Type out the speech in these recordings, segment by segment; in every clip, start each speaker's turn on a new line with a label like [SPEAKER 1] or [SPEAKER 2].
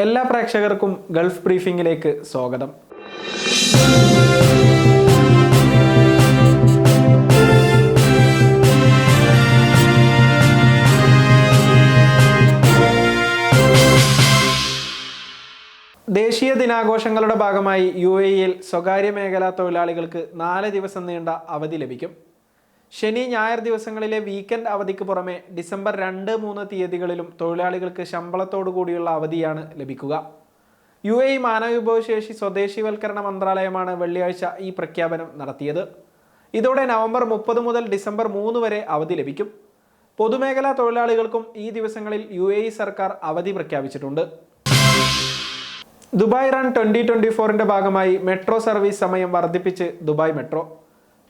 [SPEAKER 1] എല്ലാ പ്രേക്ഷകർക്കും ഗൾഫ് ബ്രീഫിംഗിലേക്ക് സ്വാഗതം. ദേശീയ ദിനാഘോഷങ്ങളുടെ ഭാഗമായി UAE-യിൽ സ്വകാര്യ മേഖലാ തൊഴിലാളികൾക്ക് 4 ദിവസം നീണ്ട അവധി ലഭിക്കും. ശനി ഞായർ ദിവസങ്ങളിലെ വീക്കെൻഡ് അവധിക്ക് പുറമെ ഡിസംബർ 2-3 തീയതികളിലും തൊഴിലാളികൾക്ക് ശമ്പളത്തോടു കൂടിയുള്ള അവധിയാണ് ലഭിക്കുക. UAE മാനവവിഭവശേഷി സ്വദേശിവൽക്കരണ മന്ത്രാലയമാണ് വെള്ളിയാഴ്ച ഈ പ്രഖ്യാപനം നടത്തിയത്. ഇതോടെ നവംബർ 30 മുതൽ ഡിസംബർ 3 വരെ അവധി ലഭിക്കും. പൊതുമേഖലാ തൊഴിലാളികൾക്കും ഈ ദിവസങ്ങളിൽ UAE സർക്കാർ അവധി പ്രഖ്യാപിച്ചിട്ടുണ്ട്. ദുബായ് റൺ 2024ന്റെ ഭാഗമായി മെട്രോ സർവീസ് സമയം വർദ്ധിപ്പിച്ച് ദുബായ് മെട്രോ.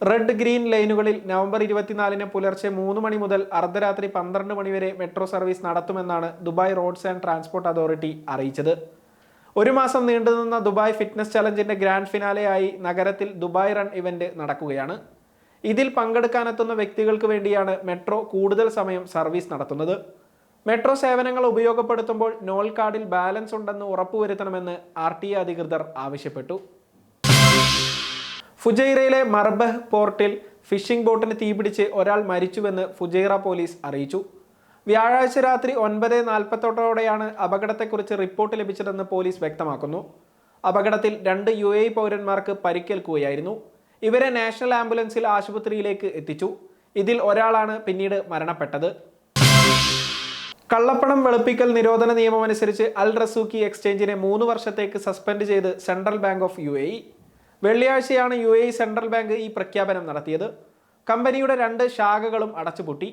[SPEAKER 1] റെഡ് ഗ്രീൻ ലൈനുകളിൽ നവംബർ 24-ന് പുലർച്ചെ 3 മണി മുതൽ അർദ്ധരാത്രി 12 മണി വരെ മെട്രോ സർവീസ് നടത്തുമെന്നാണ് Dubai Roads and Transport Authority അറിയിച്ചത്. 1 മാസം നീണ്ടുനിന്ന ദുബായ് ഫിറ്റ്നസ് ചലഞ്ചിന്റെ ഗ്രാൻഡ് ഫിനാലെയായി നഗരത്തിൽ ദുബായ് റൺ ഇവന്റ് നടക്കുകയാണ്. ഇതിൽ പങ്കെടുക്കാനെത്തുന്ന വ്യക്തികൾക്ക് വേണ്ടിയാണ് മെട്രോ കൂടുതൽ സമയം സർവീസ് നടത്തുന്നത്. മെട്രോ സേവനങ്ങൾ ഉപയോഗപ്പെടുത്തുമ്പോൾ നോൾ കാർഡിൽ ബാലൻസ് ഉണ്ടെന്ന് ഉറപ്പുവരുത്തണമെന്ന് RTA അധികൃതർ ആവശ്യപ്പെട്ടു. ഫുജൈറയിലെ മർബഹ് പോർട്ടിൽ ഫിഷിംഗ് ബോട്ടിന് തീപിടിച്ച് ഒരാൾ മരിച്ചുവെന്ന് ഫുജൈറ പോലീസ് അറിയിച്ചു. വ്യാഴാഴ്ച രാത്രി 9:48ഓടെയാണ് അപകടത്തെക്കുറിച്ച് റിപ്പോർട്ട് ലഭിച്ചതെന്ന് പോലീസ് വ്യക്തമാക്കുന്നു. അപകടത്തിൽ 2 UAE പൗരന്മാർക്ക് പരിക്കേൽക്കുകയായിരുന്നു. ഇവരെ നാഷണൽ ആംബുലൻസിൽ ആശുപത്രിയിലേക്ക് എത്തിച്ചു. ഇതിൽ ഒരാളാണ് പിന്നീട് മരണപ്പെട്ടത്. കള്ളപ്പണം വെളുപ്പിക്കൽ നിരോധന നിയമമനുസരിച്ച് അൽ റസൂഖി എക്സ്ചേഞ്ചിനെ 3 വർഷത്തേക്ക് സസ്പെൻഡ് ചെയ്ത് സെൻട്രൽ ബാങ്ക് ഓഫ് UAE. വെള്ളിയാഴ്ചയാണ് UAE സെൻട്രൽ ബാങ്ക് ഈ പ്രഖ്യാപനം നടത്തിയത്. കമ്പനിയുടെ 2 ശാഖകളും അടച്ചുപൂട്ടി.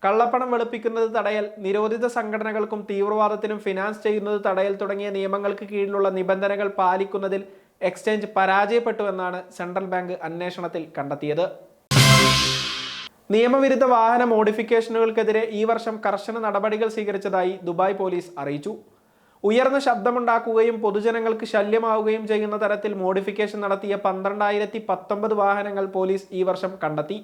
[SPEAKER 1] കള്ളപ്പണം വെളുപ്പിക്കുന്നത് തടയൽ, നിരോധിത സംഘടനകൾക്കും തീവ്രവാദത്തിനും ഫിനാൻസ് ചെയ്യുന്നത് തടയൽ തുടങ്ങിയ നിയമങ്ങൾക്ക് കീഴിലുള്ള നിബന്ധനകൾ പാലിക്കുന്നതിൽ എക്സ്ചേഞ്ച് പരാജയപ്പെട്ടുവെന്നാണ് സെൻട്രൽ ബാങ്ക് അന്വേഷണത്തിൽ കണ്ടെത്തിയത്. നിയമവിരുദ്ധ വാഹന മോഡിഫിക്കേഷനുകൾക്കെതിരെ ഈ വർഷം കർശന നടപടികൾ സ്വീകരിച്ചതായി ദുബായ് പോലീസ് അറിയിച്ചു. ഉയർന്ന ശബ്ദമുണ്ടാക്കുകയും പൊതുജനങ്ങൾക്ക് ശല്യമാവുകയും ചെയ്യുന്ന തരത്തിൽ മോഡിഫിക്കേഷൻ നടത്തിയ 12,019 വാഹനങ്ങൾ പോലീസ് ഈ വർഷം കണ്ടെത്തി.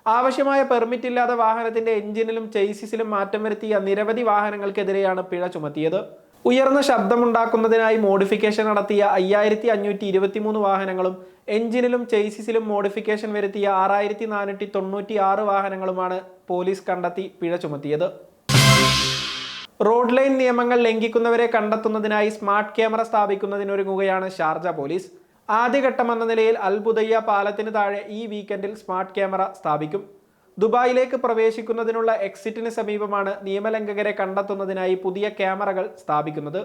[SPEAKER 1] ആവശ്യമായ പെർമിറ്റ് ഇല്ലാതെ വാഹനത്തിന്റെ എഞ്ചിനിലും ചേസിസിലും മാറ്റം വരുത്തിയ നിരവധി വാഹനങ്ങൾക്കെതിരെയാണ് പിഴ ചുമത്തിയത്. ഉയർന്ന ശബ്ദമുണ്ടാക്കുന്നതിനായി മോഡിഫിക്കേഷൻ നടത്തിയ 5,523 വാഹനങ്ങളും എഞ്ചിനിലും ചേസിസിലും മോഡിഫിക്കേഷൻ വരുത്തിയ 6,496 വാഹനങ്ങളുമാണ് പോലീസ് കണ്ടെത്തി പിഴ ചുമത്തിയത്. റോഡ് ലൈൻ നിയമങ്ങൾ ലംഘിക്കുന്നവരെ കണ്ടെത്തുന്നതിനായി സ്മാർട്ട് ക്യാമറ സ്ഥാപിക്കുന്നതിനൊരുങ്ങുകയാണ് ഷാർജ പോലീസ്. ആദ്യഘട്ടമെന്ന നിലയിൽ അൽ ബുദയ്യ പാലത്തിന് താഴെ ഈ വീക്കെൻഡിൽ സ്മാർട്ട് ക്യാമറ സ്ഥാപിക്കും. ദുബായിലേക്ക് പ്രവേശിക്കുന്നതിനുള്ള എക്സിറ്റിന് സമീപമാണ് നിയമലംഘകരെ കണ്ടെത്തുന്നതിനായി പുതിയ ക്യാമറകൾ സ്ഥാപിക്കുന്നത്.